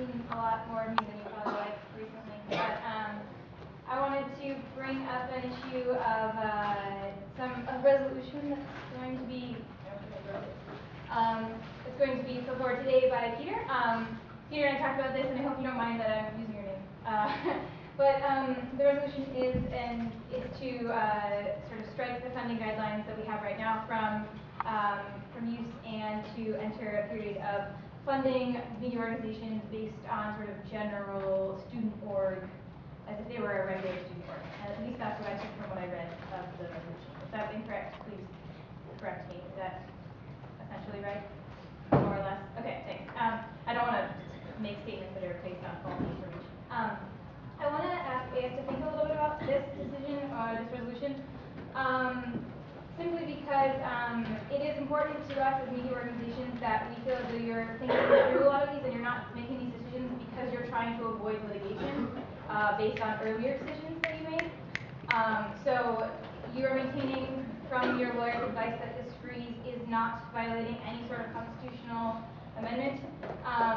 seen a lot more of me than you probably like recently, but I wanted to bring up an issue of a resolution that's going to be it's going to be put forward today by Peter. Peter and I talked about this, and I hope you don't mind that I'm using your name. But the resolution is to sort of strike the funding guidelines that we have right now from use and to enter a period of funding media organizations based on sort of general student org, as if they were a regular student org. And at least that's what I took from what I read of the resolution. If that's incorrect, please correct me. Is that essentially right? More or less? Okay, thanks. I don't want to make statements that are based on false information. I want to ask AS to think a little bit about this decision or this resolution, simply because it is important to us as media organizations that we feel as though you're thinking through a lot of these and you're not making these decisions because you're trying to avoid litigation based on earlier decisions that you made. So you are maintaining from your lawyer's advice that this freeze is not violating any sort of constitutional amendment.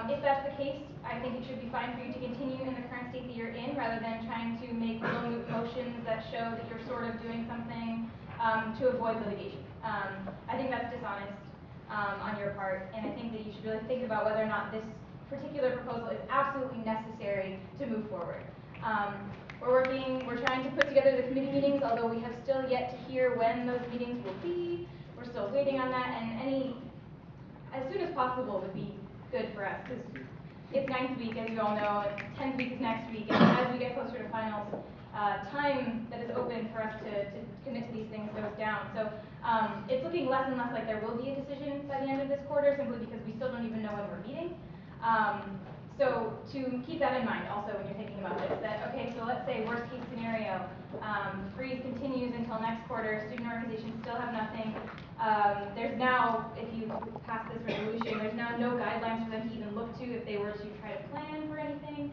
If that's the case, I think it should be fine for you to continue in the current state that you're in rather than trying to make little motions that show that you're sort of doing something to avoid litigation. I think that's dishonest on your part, and I think that you should really think about whether or not this particular proposal is absolutely necessary to move forward. We're trying to put together the committee meetings, although we have still yet to hear when those meetings will be. We're still waiting on that, and as soon as possible would be good for us, because it's 9th week, as you all know, and 10th week is next week, and as we get closer to finals, time that is open for us to commit to these things goes down. So it's looking less and less like there will be a decision by the end of this quarter, simply because we still don't even know when we're meeting. So to keep that in mind also when you're thinking about this, that, okay, so let's say worst case scenario, freeze continues until next quarter, student organizations still have nothing. There's now, if you pass this resolution, there's now no guidelines for them to even look to if they were to try to plan for anything.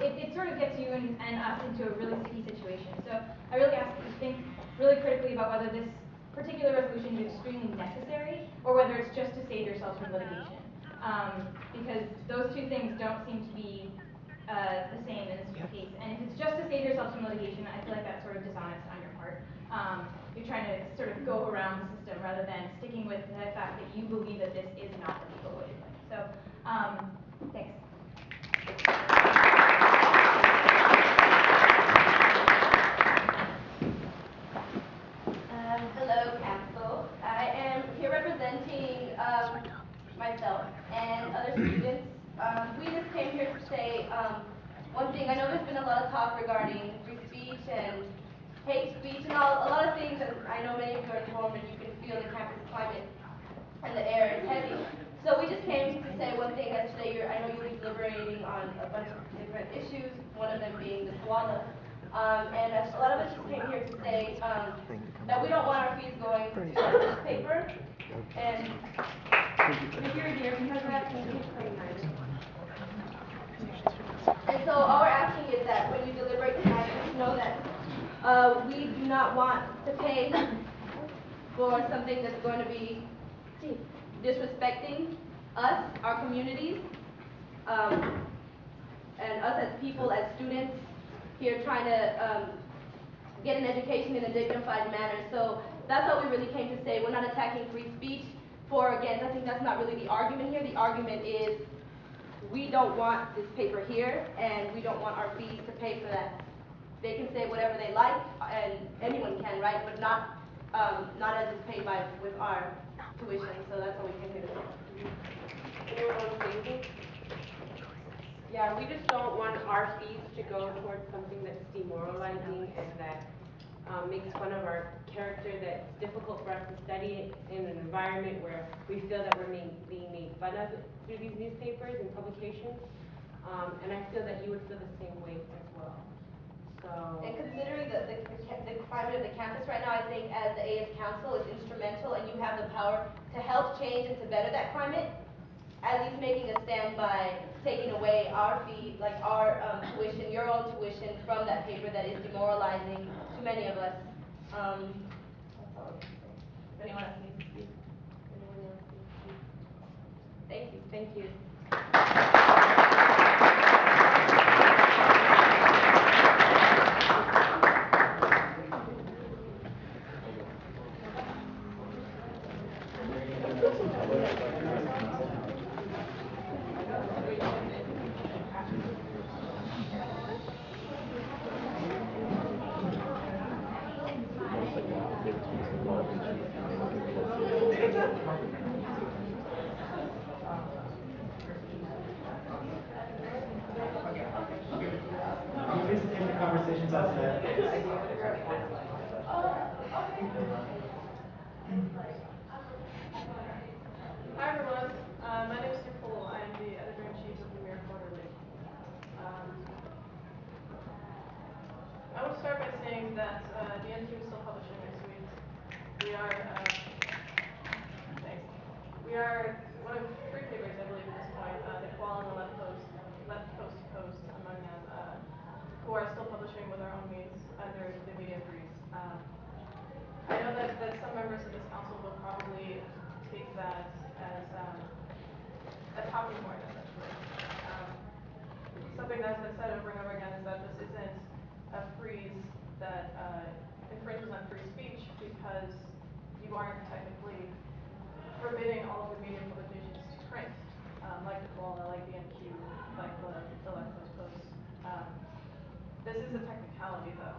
It sort of gets you and us into a really sticky situation. So I really ask that you think really critically about whether this particular resolution is extremely necessary or whether it's just to save yourselves from litigation. Because those two things don't seem to be the same in this case. And if it's just to save yourselves from litigation, I feel like that's sort of dishonest on your part. You're trying to sort of go around the system rather than sticking with the fact that you believe that this is not the legal way to play. So, thanks. Hello, Council. I am here representing myself and other students. We just came here to say one thing. I know there's been a lot of talk regarding free speech and hate speech and a lot of things, and I know many of you are informed and you can feel the campus climate and the air is heavy. So we just came to say one thing that today I know you'll be deliberating on a bunch of different issues, one of them being the koala. And a lot of us just came here to say that we don't want our fees going to our newspaper. And if you're here because of that, and so all we're asking is that when you deliberate tonight, just know that we do not want to pay for something that's going to be disrespecting us, our communities, and us as people, as students, here trying to get an education in a dignified manner. So that's what we really came to say. We're not attacking free speech for or against. I think that's not really the argument here. The argument is we don't want this paper here, and we don't want our fees to pay for that. They can say whatever they like, and anyone can, right? But not as it's paid with our tuition. So that's what we came here to say. Anyone want to say anything? Yeah, we just don't want our fees to go towards something that's demoralizing and that makes fun of our character, that's difficult for us to study in an environment where we feel that we're being made fun of through these newspapers and publications. And I feel that you would feel the same way as well. So. And considering the climate of the campus right now, I think as the AS Council is instrumental and you have the power to help change and to better that climate, at least making a stand by taking away our fee, like our tuition, your own tuition from that paper that is demoralizing to many of us. That's all I can say. If anyone else needs to speak. Anyone else needs to speak? Thank you. Thank you. Hi everyone, my name is Nicole. I am the editor-in-chief of the Mirror Quarterly. I want to start by saying that the MQ is still publishing next week. We are, thanks. We are one of three papers, I believe, at this point, the Koala and the Left Coast to Coast, among them, who are still publishing with our own means under the media freeze. I know that some members of this council will probably take that as a talking point, essentially. Something that has been said over and over again is that this isn't a freeze that infringes on free speech because you aren't technically forbidding all of the media publications to print, like the Koala, like the MQ, like the Left Coast Post. This is a technicality, though.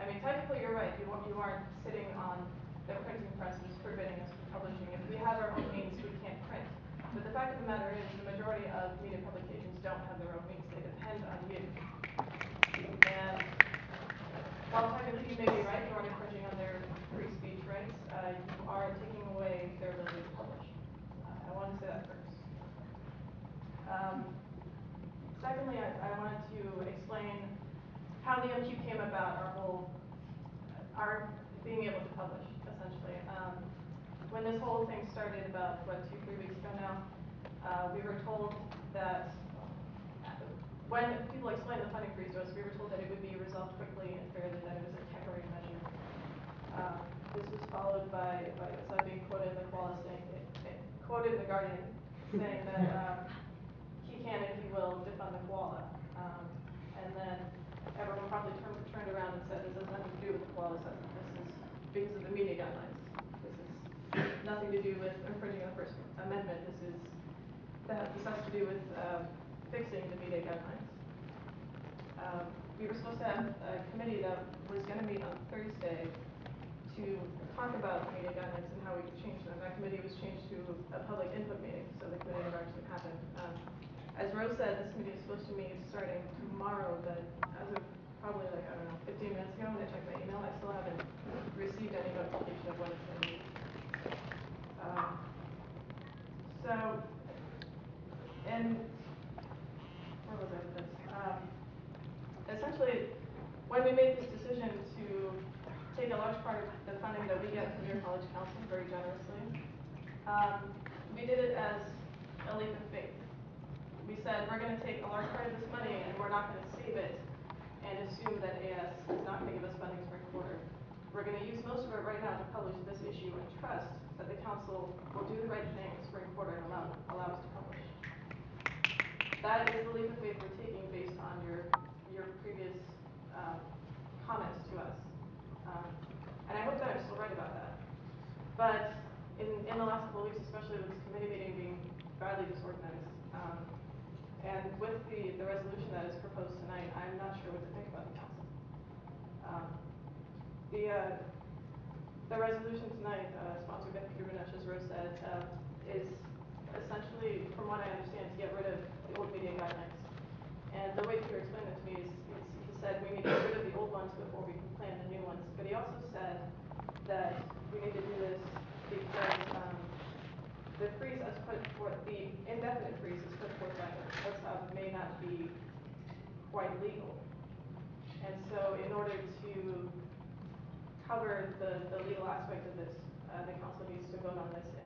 I mean, technically, you're right. You aren't sitting on the printing presses forbidding us from publishing. If we have our own means, we can't print. But the fact of the matter is, the majority of media publications don't have their own means. They depend on you. And while technically you may be right, you aren't infringing on their free speech rights, you are taking away their ability to publish. I wanted to say that first. Secondly, I wanted to explain how the MQ came about, our being able to publish, essentially. When this whole thing started about, 2-3 weeks ago now, we were told that when people explained the funding freeze to us, we were told that it would be resolved quickly and fairly, that it was a temporary measure. This was followed by us being quoted in the Koala quoted in the Guardian, saying that he can, if he will, defund the Koala. And then everyone probably turned around and said this has nothing to do with the Koala assessment. This is because of the media guidelines. This is nothing to do with infringing on the First Amendment. This has to do with fixing the media guidelines. We were supposed to have a committee that was going to meet on Thursday to talk about the media guidelines and how we could change them. That committee was changed to a public input meeting, so the committee never actually happened. As Rose said, this meeting is supposed to meet starting tomorrow, but as of probably 15 minutes ago when I checked my email, I still haven't received any notification of when it's going to meet. And where was I with this? Essentially, when we made this decision to take a large part of the funding that we get from your college council very generously, we did it as a leap of faith. We said we're going to take a large part of this money and we're not going to save it and assume that AS is not going to give us funding spring quarter. We're going to use most of it right now to publish this issue and trust that the council will do the right thing in spring quarter and allow us to publish. That is the leap of faith we're taking based on your previous comments to us. And I hope that I'm still right about that. But in the last couple of weeks, especially with this committee meeting being badly disorganized, and with the resolution that is proposed tonight, I'm not sure what to think about the council. The resolution tonight, sponsored by Peter Benesh, as Rose said, is essentially, from what I understand, to get rid of the old media guidelines. And the way Peter explained it to me is he said we need to get rid of the old ones before we can plan the new ones. But he also said that we need to do this because the freeze as put forth, the indefinite freeze as put forth by OSAB may not be quite legal. And so in order to cover the legal aspect of this, the council needs to vote on this